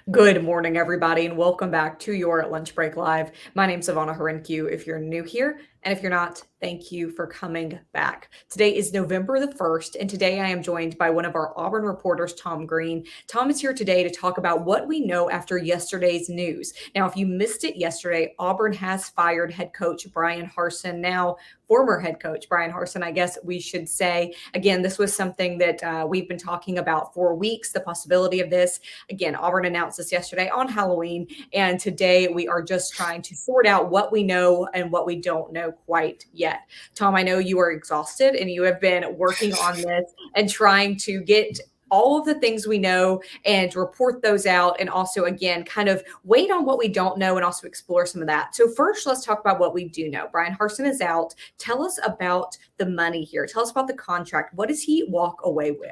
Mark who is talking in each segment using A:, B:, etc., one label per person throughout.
A: Good morning, everybody, and welcome back to your Lunch Break Live. My name's Savannah Harinkyu if you're new here, and if you're not, thank you for coming back. Today is November the 1st, and today I am joined by one of our Auburn reporters, Tom Green. Tom is here today to talk about what we know after yesterday's news. Now, if you missed it yesterday, Auburn has fired head coach Bryan Harsin, now former head coach Bryan Harsin, I guess we should say. Again, this was something that we've been talking about for weeks, the possibility of this. Again, Auburn announced this yesterday on Halloween, and today we are just trying to sort out what we know and what we don't know quite yet. Tom, I know you are exhausted and you have been working on this and trying to get all of the things we know and report those out, and also again kind of wait on what we don't know and also explore some of that. So first, let's talk about what we do know. Bryan Harsin is out. Tell us about the money here. Tell us about the contract. What does he walk away with?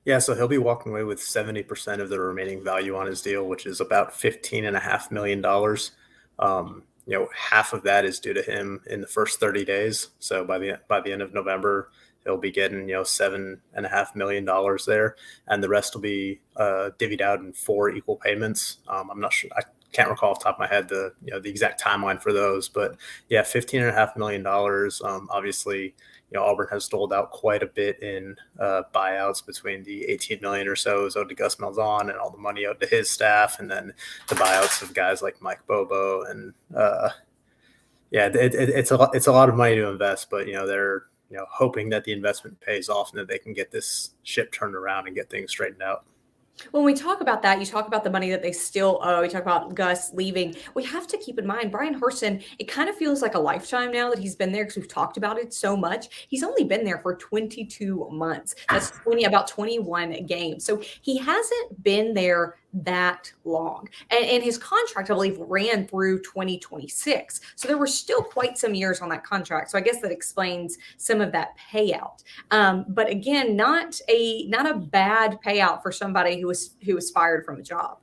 B: Yeah, so he'll be walking away with 70% of the remaining value on his deal, which is about $15.5 million. Half of that is due to him in the first 30 days. So by the end of November, he'll be getting $7.5 million there, and the rest will be divvied out in 4 equal payments. I'm not sure. I can't recall off the top of my head the exact timeline for those, but yeah, $15.5 million. Obviously, Auburn has doled out quite a bit in buyouts between the $18 million or so owed to Gus Malzahn and all the money owed to his staff, and then the buyouts of guys like Mike Bobo. And it's a lot of money to invest, but they're hoping that the investment pays off and that they can get this ship turned around and get things straightened out.
A: When we talk about that, you talk about the money that they still owe. You talk about Gus leaving. We have to keep in mind Bryan Harsin, it kind of feels like a lifetime now that he's been there because we've talked about it so much. He's only been there for 22 months. That's about 21 games. So he hasn't been there that long. And his contract, I believe, ran through 2026. So there were still quite some years on that contract. So I guess that explains some of that payout. But again, not a bad payout for somebody who was fired from a job.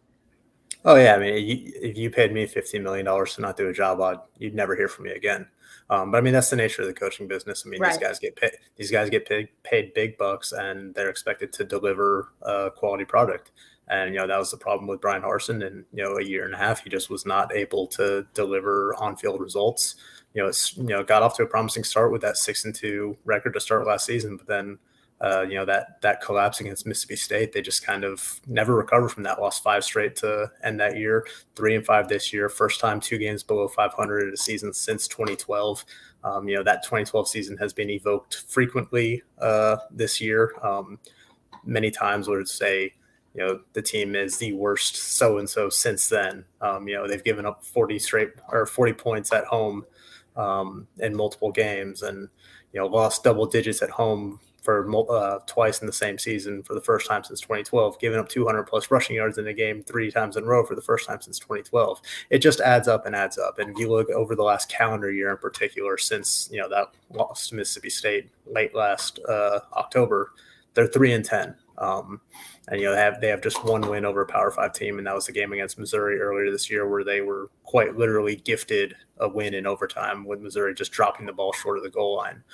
B: Oh yeah, I mean, if you paid me $15 million to not do a job, you'd never hear from me again. But I mean, that's the nature of the coaching business. I mean,
A: Right.
B: these guys get paid. These guys get paid big bucks, and they're expected to deliver a quality product. And that was the problem with Bryan Harsin. And a year and a half, he just was not able to deliver on-field results. It's got off to a promising start with that 6-2 record to start last season, but then that collapse against Mississippi State, they just kind of never recovered from that. Lost 5 straight to end that year, 3-5 this year. First time 2 games below 500 in a season since 2012. That 2012 season has been evoked frequently this year. Many times where it's say, the team is the worst so-and-so since then. They've given up 40 points at home in multiple games, and, lost double digits at home for twice in the same season for the first time since 2012, giving up 200 plus rushing yards in a game 3 times in a row for the first time since 2012. It just adds up and adds up. And if you look over the last calendar year in particular, since that loss to Mississippi State late last October, they're 3-10. And they have just 1 win over a Power 5 team, and that was the game against Missouri earlier this year, where they were quite literally gifted a win in overtime with Missouri just dropping the ball short of the goal line.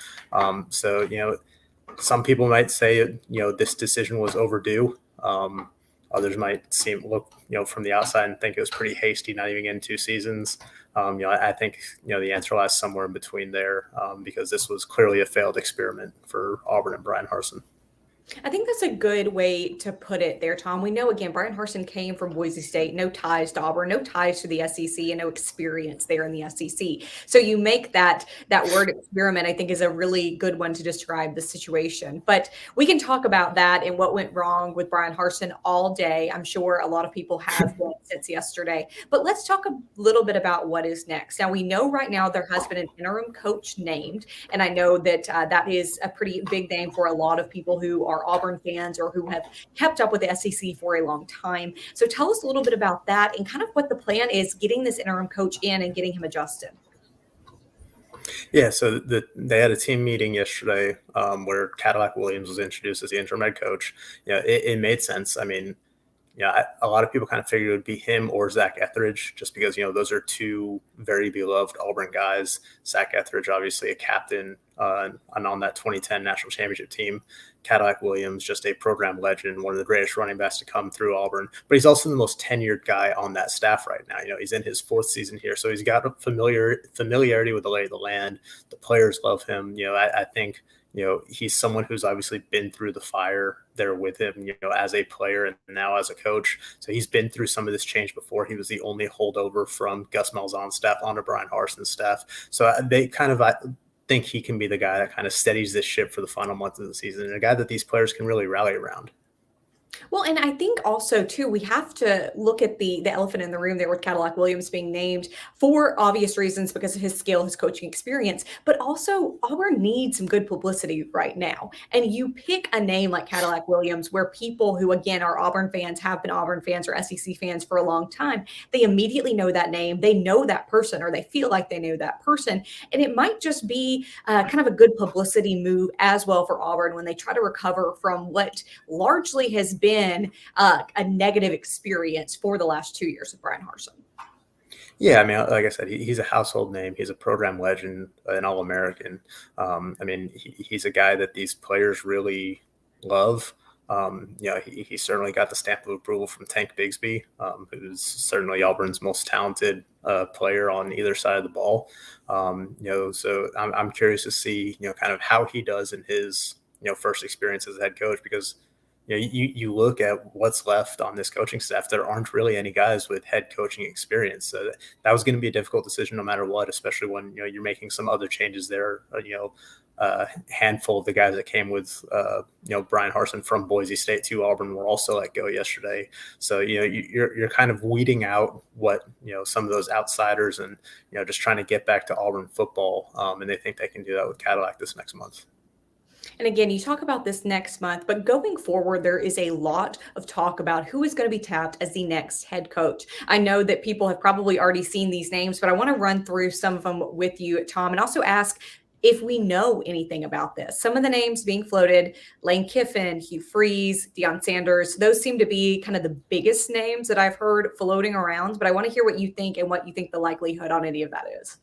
B: Some people might say, this decision was overdue. Others might look, from the outside and think it was pretty hasty, not even getting 2 seasons. I think, the answer lies somewhere in between there, because this was clearly a failed experiment for Auburn and Bryan Harsin.
A: I think that's a good way to put it there, Tom. We know, again, Bryan Harsin came from Boise State, no ties to Auburn, no ties to the SEC, and no experience there in the SEC. So you make that word experiment, I think, is a really good one to describe the situation. But we can talk about that and what went wrong with Bryan Harsin all day. I'm sure a lot of people have since yesterday. But let's talk a little bit about what is next. Now, we know right now there has been an interim coach named, and I know that that is a pretty big name for a lot of people who are Auburn fans or who have kept up with the SEC for a long time. So tell us a little bit about that and kind of what the plan is getting this interim coach in and getting him adjusted.
B: Yeah, so they had a team meeting yesterday where Cadillac Williams was introduced as the interim head coach. It made sense. I mean, a lot of people kind of figured it would be him or Zach Etheridge, just because, those are 2 very beloved Auburn guys. Zach Etheridge, obviously a captain and on that 2010 national championship team. Cadillac Williams, just a program legend, one of the greatest running backs to come through Auburn. But he's also the most tenured guy on that staff right now. He's in his 4th season here, so he's got a familiarity with the lay of the land. The players love him. I think he's someone who's obviously been through the fire there with him, as a player and now as a coach. So he's been through some of this change before. He was the only holdover from Gus Malzahn's staff onto Bryan Harsin's staff. So they kind of, I think he can be the guy that kind of steadies this ship for the final month of the season, and a guy that these players can really rally around.
A: Well, and I think also too, we have to look at the elephant in the room there with Cadillac Williams being named for obvious reasons because of his skill, his coaching experience, but also Auburn needs some good publicity right now. And you pick a name like Cadillac Williams, where people who again are Auburn fans, have been Auburn fans or SEC fans for a long time, they immediately know that name, they know that person, or they feel like they know that person. And it might just be kind of a good publicity move as well for Auburn when they try to recover from what largely has been a negative experience for the last 2 years of Bryan Harsin.
B: Yeah, I mean, like I said, he's a household name. He's a program legend, an All-American. I mean, he's a guy that these players really love. He certainly got the stamp of approval from Tank Bigsby, who's certainly Auburn's most talented player on either side of the ball. So I'm curious to see, kind of how he does in his, first experience as a head coach, because you look at what's left on this coaching staff, there aren't really any guys with head coaching experience. So that was going to be a difficult decision no matter what, especially when, you're making some other changes there. A handful of the guys that came with, Bryan Harsin from Boise State to Auburn were also let go yesterday. So, you're kind of weeding out what, some of those outsiders and, just trying to get back to Auburn football. And they think they can do that with Cadillac this next month.
A: And again, you talk about this next month, but going forward, there is a lot of talk about who is going to be tapped as the next head coach. I know that people have probably already seen these names, but I want to run through some of them with you, Tom, and also ask if we know anything about this. Some of the names being floated: Lane Kiffin, Hugh Freeze, Deion Sanders. Those seem to be kind of the biggest names that I've heard floating around, but I want to hear what you think and what you think the likelihood on any of that is.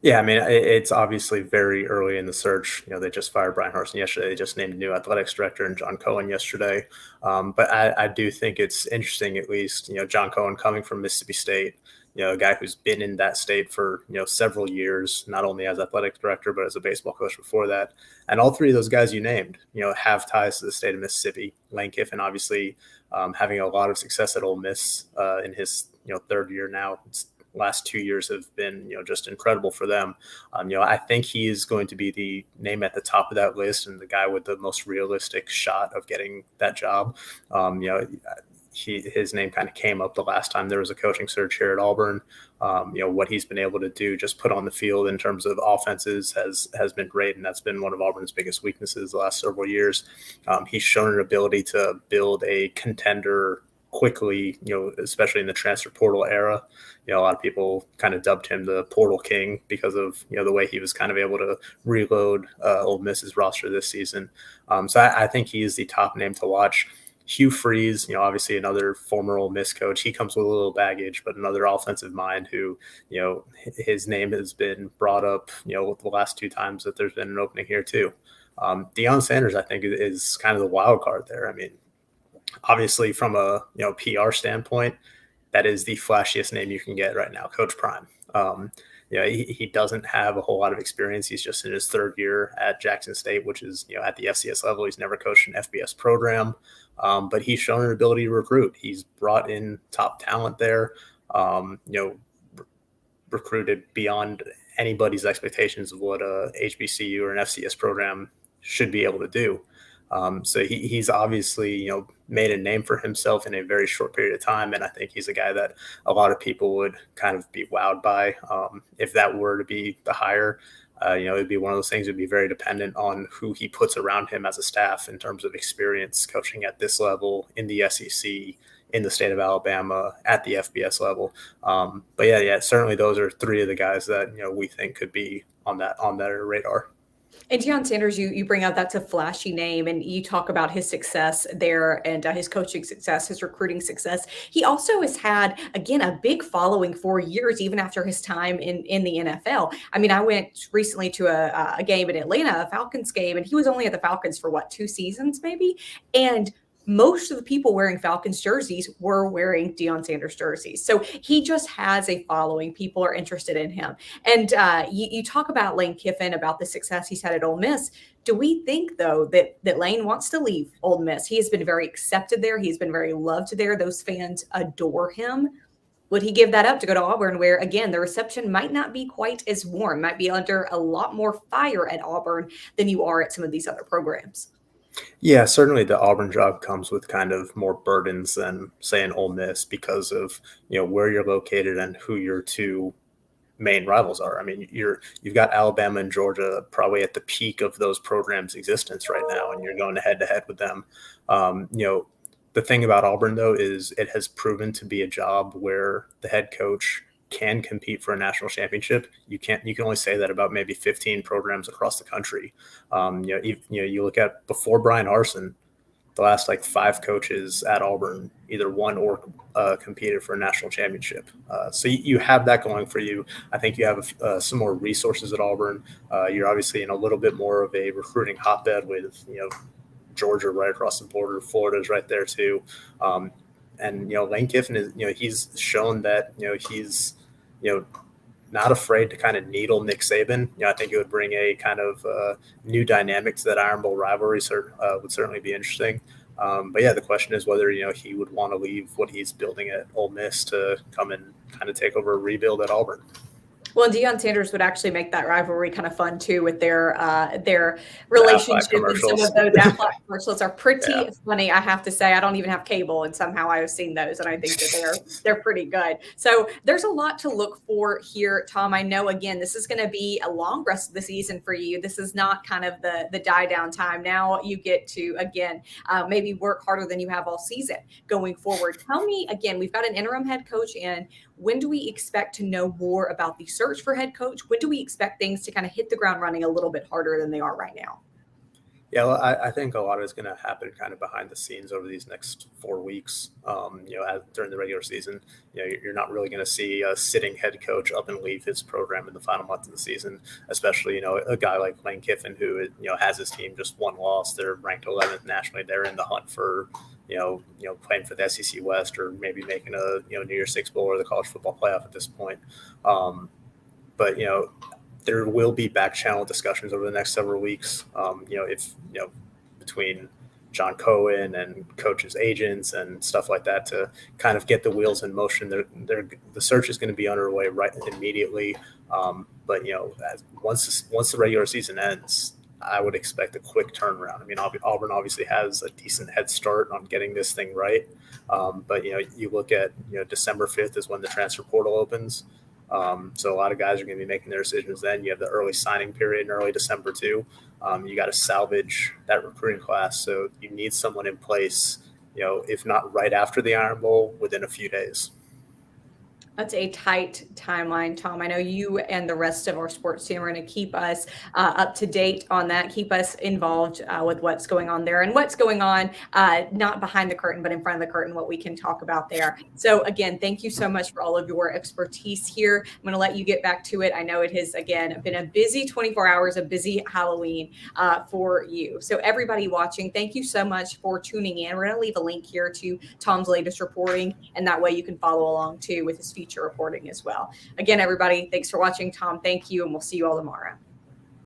B: Yeah, I mean, it's obviously very early in the search. They just fired Bryan Harsin yesterday. They just named a new athletics director and John Cohen yesterday. But I do think it's interesting, at least, John Cohen coming from Mississippi State, a guy who's been in that state for, several years, not only as athletic director, but as a baseball coach before that. And all three of those guys you named, have ties to the state of Mississippi. Lane Kiffin, obviously, having a lot of success at Ole Miss in his, 3rd year now. Last 2 years have been, just incredible for them. I think he is going to be the name at the top of that list and the guy with the most realistic shot of getting that job. His name kind of came up the last time there was a coaching search here at Auburn. What he's been able to do, just put on the field in terms of offenses has been great, and that's been one of Auburn's biggest weaknesses the last several years. He's shown an ability to build a contender quickly, especially in the transfer portal era. A lot of people kind of dubbed him the portal king because of, the way he was kind of able to reload Ole Miss's roster this season. So I think he is the top name to watch. Hugh Freeze, obviously another former Ole Miss coach. He comes with a little baggage, but another offensive mind who, his name has been brought up, the last 2 times that there's been an opening here too. Deion Sanders, I think, is kind of the wild card there. I mean, obviously, from a PR standpoint, that is the flashiest name you can get right now, Coach Prime. He doesn't have a whole lot of experience. He's just in his 3rd year at Jackson State, which is at the FCS level. He's never coached an FBS program, but he's shown an ability to recruit. He's brought in top talent there. Recruited beyond anybody's expectations of what a HBCU or an FCS program should be able to do. So he's obviously, made a name for himself in a very short period of time. And I think he's a guy that a lot of people would kind of be wowed by. If that were to be the hire, it'd be one of those things that would be very dependent on who he puts around him as a staff in terms of experience coaching at this level in the SEC, in the state of Alabama, at the FBS level. But yeah, certainly those are 3 of the guys that, we think could be on that radar.
A: And Deion Sanders, you bring up that's a flashy name, and you talk about his success there and his coaching success, his recruiting success. He also has had, again, a big following for years, even after his time in the NFL. I mean, I went recently to a game in Atlanta, a Falcons game, and he was only at the Falcons for what, 2 seasons maybe? And most of the people wearing Falcons jerseys were wearing Deion Sanders jerseys. So he just has a following. People are interested in him. And you talk about Lane Kiffin, about the success he's had at Ole Miss. Do we think, though, that Lane wants to leave Ole Miss? He has been very accepted there. He's been very loved there. Those fans adore him. Would he give that up to go to Auburn, where, again, the reception might not be quite as warm, might be under a lot more fire at Auburn than you are at some of these other programs?
B: Yeah, certainly the Auburn job comes with kind of more burdens than, say, an Ole Miss because of where you're located and who your two main rivals are. I mean, you've got Alabama and Georgia probably at the peak of those programs' existence right now, and you're going head to head with them. The thing about Auburn, though, is it has proven to be a job where the head coach can compete for a national championship. You can only say that about maybe 15 programs across the country. You look at before Bryan Harsin, the last like 5 coaches at Auburn either won or competed for a national championship. So you have that going for you. I think you have some more resources at Auburn. You're obviously in a little bit more of a recruiting hotbed with Georgia right across the border. Florida's right there too. And Lane Kiffin is he's shown that he's not afraid to kind of needle Nick Saban. I think it would bring a kind of new dynamic to that Iron Bowl rivalry. Would certainly be interesting. But yeah, the question is whether he would want to leave what he's building at Ole Miss to come and kind of take over a rebuild at Auburn.
A: Well, Deion Sanders would actually make that rivalry kind of fun too, with their relationship. And some of those Aflac commercials are pretty funny, I have to say. I don't even have cable, and somehow I have seen those, and I think that they're pretty good. So there's a lot to look for here, Tom. I know, again, this is going to be a long rest of the season for you. This is not kind of the die down time. Now you get to, again, maybe work harder than you have all season going forward. Tell me, again, we've got an interim head coach in. When do we expect to know more about the search for head coach? When do we expect things to kind of hit the ground running a little bit harder than they are right now?
B: Yeah, well, I think a lot is going to happen kind of behind the scenes over these next 4 weeks. During the regular season, you're not really going to see a sitting head coach up and leave his program in the final month of the season, especially, a guy like Lane Kiffin who, has his team just one loss. They're ranked 11th nationally. They're in the hunt for, playing for the SEC West or maybe making a, New Year's Six Bowl or the college football playoff at this point. But there will be back channel discussions over the next several weeks. Between John Cohen and coaches' agents and stuff like that to kind of get the wheels in motion. The search is going to be underway right immediately. But once the regular season ends, I would expect a quick turnaround. I mean, Auburn obviously has a decent head start on getting this thing right. But you look at December 5th is when the transfer portal opens. So a lot of guys are going to be making their decisions then. You have the early signing period in early December too. You got to salvage that recruiting class. So you need someone in place, if not right after the Iron Bowl, within a few days.
A: That's a tight timeline, Tom. I know you and the rest of our sports team are going to keep us up to date on that, keep us involved with what's going on there and what's going on, not behind the curtain, but in front of the curtain, what we can talk about there. So again, thank you so much for all of your expertise here. I'm going to let you get back to it. I know it has, again, been a busy 24 hours, a busy Halloween for you. So everybody watching, thank you so much for tuning in. We're going to leave a link here to Tom's latest reporting, and that way you can follow along too with his future reporting as well. Again, everybody, thanks for watching. Tom, thank you, and we'll see you all tomorrow.